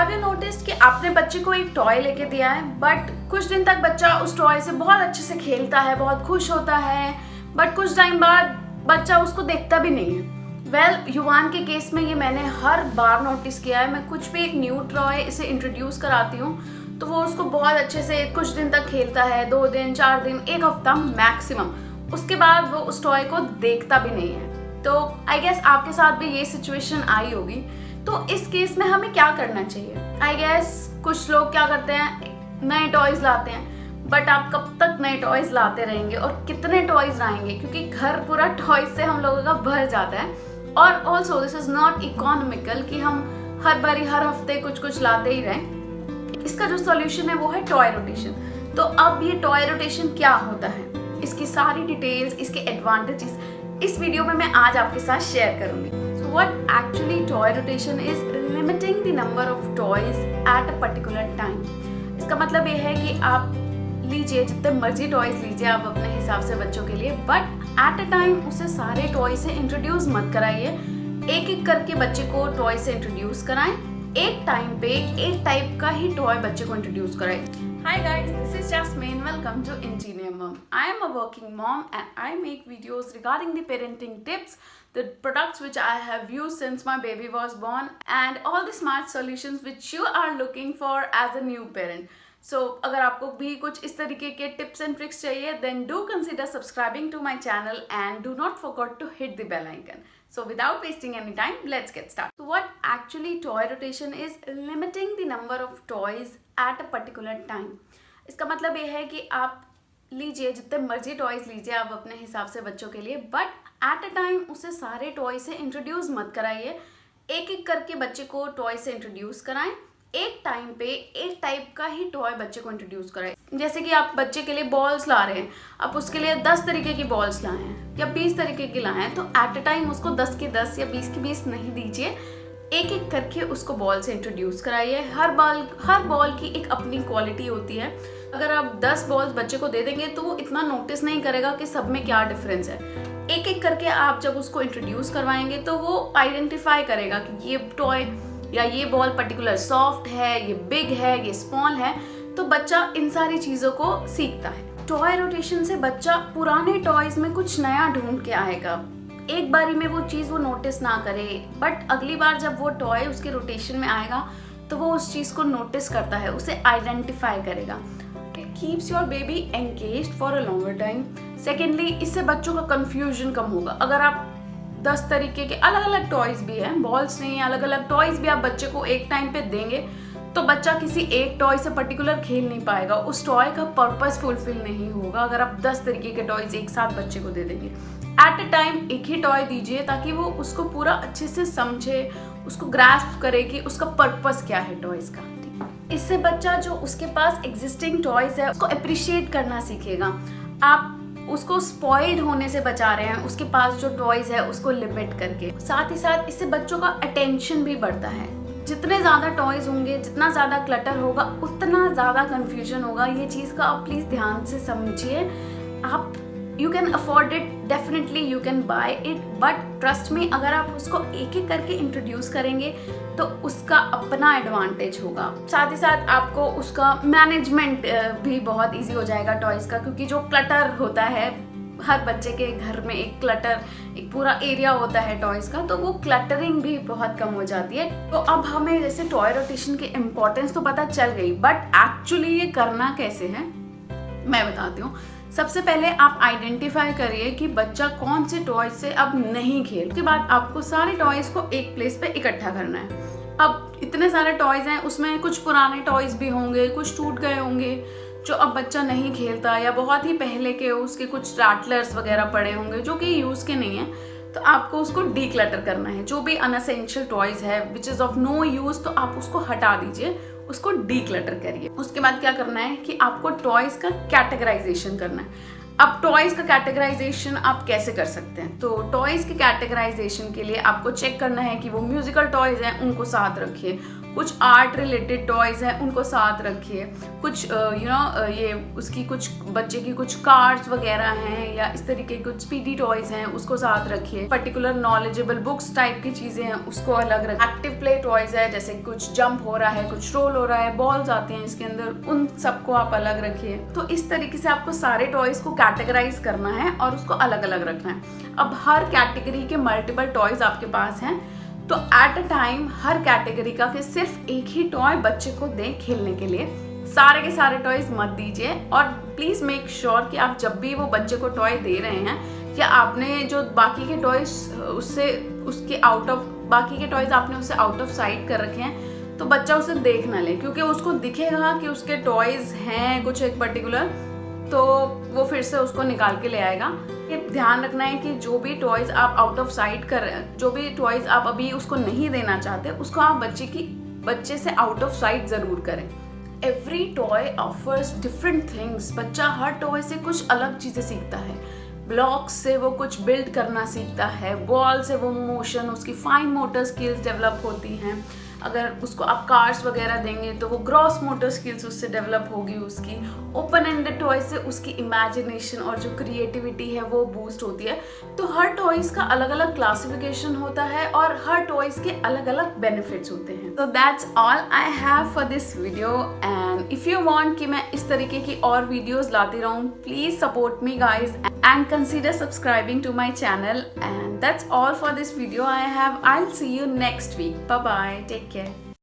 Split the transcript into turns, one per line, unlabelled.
Have you noticed कि आपने बच्चे को एक टॉय लेके दिया है, बट कुछ दिन तक बच्चा उस टॉय से बहुत अच्छे से खेलता है, बहुत खुश होता है, बट कुछ टाइम बाद बच्चा उसको देखता भी नहीं है। युवान के केस में ये मैंने हर बार नोटिस किया है। मैं कुछ भी एक न्यू टॉय इसे इंट्रोड्यूस कराती हूँ तो वो उसको बहुत अच्छे से कुछ दिन तक खेलता है, 2 दिन, 4 दिन, 1 हफ्ता मैक्सिमम। उसके बाद वो उस टॉय को देखता भी नहीं है। तो आई गेस आपके साथ भी ये सिचुएशन आई होगी। तो इस केस में हमें क्या करना चाहिए? आई गेस कुछ लोग क्या करते हैं, नए टॉयज लाते हैं, बट आप कब तक नए टॉयज लाते रहेंगे और कितने टॉयज लाएंगे, क्योंकि घर पूरा टॉयज से हम लोगों का भर जाता है। और also this is not economical कि हम हर बारी हर हफ्ते कुछ लाते ही रहें। इसका जो सॉल्यूशन है वो है टॉय रोटेशन। तो अब ये टॉय रोटेशन क्या होता है, इसकी सारी डिटेल्स, इसके एडवांटेजेस इस वीडियो में मैं आज आपके साथ शेयर करूंगी। So what actually toy rotation is limiting the number of toys at a particular time. इसका मतलब ये है कि आप लीजिए जितने मर्जी टॉयज लीजिए आप अपने हिसाब से बच्चों के लिए, बट एट अ टाइम उसे सारे टॉय से इंट्रोड्यूस मत कराइए। एक एक करके बच्चे को टॉय से इंट्रोड्यूस कराएं। एक टाइम पे एक टाइप का ही टॉय बच्चे को इंट्रोड्यूस कराएं। Hi guys, this is Jasmine. Welcome to Engineer Mom. I am a working mom and I make videos regarding the parenting tips, the products which I have used since my baby was born, and all the smart solutions which you are looking for as a new parent. So अगर आपको भी कुछ इस तरीके के tips and tricks चाहिए, then do consider subscribing to my channel and do not forget to hit the bell icon. So without wasting any time, let's get started. So what actually toy rotation is limiting the number of toys at a particular time. इसका मतलब ये है कि आप लीजिए जितने मर्जी toys लीजिए आप अपने हिसाब से बच्चों के लिए, बट एट अ टाइम उसे सारे टॉय से इंट्रोड्यूस मत कराइए। एक एक करके बच्चे को टॉय से इंट्रोड्यूस कराएं। एक टाइम पे एक टाइप का ही टॉय बच्चे को इंट्रोड्यूस कराएं। जैसे कि आप बच्चे के लिए बॉल्स ला रहे हैं, आप उसके लिए 10 तरीके की बॉल्स लाए हैं या 20 तरीके की लाए हैं, तो एट अ टाइम उसको 10 की 10 या 20 की 20 नहीं दीजिए। एक एक करके उसको बॉल से इंट्रोड्यूस कराइए। हर बॉल की एक अपनी क्वालिटी होती है। अगर आप 10 बॉल्स बच्चे को दे देंगे तो वो इतना नोटिस नहीं करेगा कि सब में क्या डिफरेंस है। एक एक करके आप जब उसको इंट्रोड्यूस करवाएंगे तो वो आइडेंटिफाई करेगा कि ये टॉय या ये बॉल पर्टिकुलर सॉफ्ट है, ये बिग है, ये स्मॉल है। तो बच्चा इन सारी चीज़ों को सीखता है। टॉय रोटेशन से बच्चा पुराने टॉयज में कुछ नया ढूंढ के आएगा। एक बारी में वो चीज़ वो नोटिस ना करे, बट अगली बार जब वो टॉय उसके रोटेशन में आएगा तो वो उस चीज़ को नोटिस करता है, उसे आइडेंटिफाई करेगा। It keeps your baby engaged for a longer time. Secondly, इससे बच्चों का कंफ्यूजन कम होगा। अगर आप 10 तरीके के अलग अलग टॉयज भी हैं, बॉल्स नहीं, अलग अलग टॉयज भी आप बच्चे को एक टाइम पे देंगे तो बच्चा किसी एक टॉय से पर्टिकुलर खेल नहीं पाएगा, उस टॉय का पर्पस फुलफिल नहीं होगा। अगर आप 10 तरीके के टॉयज एक साथ बच्चे को दे देंगे, एट अ टाइम एक ही टॉय दीजिए ताकि वो उसको पूरा अच्छे से समझे, उसको ग्रास्प करे कि उसका पर्पस क्या है टॉयज का। इससे बच्चा जो उसके पास एग्जिस्टिंग टॉयज है उसको अप्रिशिएट करना सीखेगा। आप उसको स्पॉइल्ड होने से बचा रहे हैं, उसके पास जो टॉयज है उसको लिमिट करके। साथ ही साथ इससे बच्चों का अटेंशन भी बढ़ता है। जितने ज़्यादा टॉयज होंगे, जितना ज़्यादा क्लटर होगा, उतना ज़्यादा कंफ्यूजन होगा। ये चीज़ का आप प्लीज़ ध्यान से समझिए। आप you can afford it, definitely you can buy it, but trust में अगर आप उसको एक एक करके इंट्रोड्यूस करेंगे तो उसका अपना एडवांटेज होगा। साथ ही साथ आपको उसका मैनेजमेंट भी बहुत इजी हो जाएगा टॉयज का, क्योंकि जो क्लटर होता है हर बच्चे के घर में, एक पूरा एरिया होता है टॉयज का, तो वो क्लटरिंग भी बहुत कम हो जाती है। तो अब हमें जैसे टॉय रोटेशन की इम्पोर्टेंस तो पता चल गई, बट एक्चुअली ये करना कैसे है मैं बताती हूँ। सबसे पहले आप आइडेंटिफाई करिए कि बच्चा कौन से टॉयज से अब नहीं खेल। उसके बाद आपको सारे टॉयज को एक प्लेस पे इकट्ठा करना है। अब इतने सारे टॉयज हैं, उसमें कुछ पुराने टॉयज भी होंगे, कुछ टूट गए होंगे जो अब बच्चा नहीं खेलता, या बहुत ही पहले के उसके कुछ रैटलर्स वगैरह पड़े होंगे जो कि यूज़ के नहीं है। तो आपको उसको डीक्लटर करना है। जो भी अनएसेंशियल टॉयज है which is of no use, तो आप उसको हटा दीजिए, उसको डीक्लटर करिए। उसके बाद क्या करना है कि आपको टॉयज का कैटेगराइजेशन करना है। अब टॉयज का कैटेगराइजेशन आप कैसे कर सकते हैं? तो टॉयज के कैटेगराइजेशन के लिए आपको चेक करना है कि वो म्यूजिकल टॉयज हैं उनको साथ रखिए, कुछ आर्ट रिलेटेड टॉयज हैं उनको साथ रखिए, कुछ ये उसकी कुछ बच्चे की कुछ कार्ड्स वगैरह हैं या इस तरीके के कुछ स्पीडी टॉयज हैं उसको साथ रखिए। पर्टिकुलर नॉलेजेबल बुक्स टाइप की चीजें हैं उसको अलग रखिए। एक्टिव प्ले टॉयज है जैसे कुछ जंप हो रहा है, कुछ रोल हो रहा है, बॉल्स आते हैं इसके अंदर, उन सबको आप अलग रखिए। तो इस तरीके से आपको सारे टॉयज को कैटेगराइज करना है और उसको अलग अलग रखना है। अब हर कैटेगरी के मल्टीपल टॉयज आपके पास हैं तो at a time her category का फिर सिर्फ एक ही टॉय बच्चे को दें खेलने के लिए, सारे के सारे टॉयज मत दीजिए। और प्लीज मेक श्योर कि आप जब भी वो बच्चे को टॉय दे रहे हैं या आपने जो बाकी के टॉयज बाकी के टॉयज आपने उसे आउट ऑफ साइट कर रखे हैं तो बच्चा उसे देख ना ले, क्योंकि उसको दिखेगा कि उसके टॉयज हैं कुछ एक पर्टिकुलर, तो वो फिर से उसको निकाल के ले आएगा। ये ध्यान रखना है कि जो भी टॉयज आप आउट ऑफ साइट कर रहे हैं, जो भी टॉयज आप अभी उसको नहीं देना चाहते, उसको आप बच्चे से आउट ऑफ साइट जरूर करें। Every toy offers different things. बच्चा हर टॉय से कुछ अलग चीजें सीखता है। ब्लॉक्स से वो कुछ बिल्ड करना सीखता है, बॉल से वो मोशन, उसकी फाइन मोटर स्किल्स डेवलप होती हैं। अगर उसको आप कार्ड्स वगैरह देंगे तो वो ग्रॉस मोटर स्किल्स उससे डेवलप होगी उसकी। ओपन एंडेड टॉय से उसकी इमेजिनेशन और जो क्रिएटिविटी है वो बूस्ट होती है। तो हर टॉयज का अलग अलग क्लासिफिकेशन होता है और हर टॉयज के अलग अलग बेनिफिट्स होते हैं। तो that's all I have for this video and if you want कि मैं इस तरीके की और वीडियोस लाती रहूं, please support me guys and consider subscribing to my channel, and that's all for this video I have. I'll see you next week. Bye bye, take care.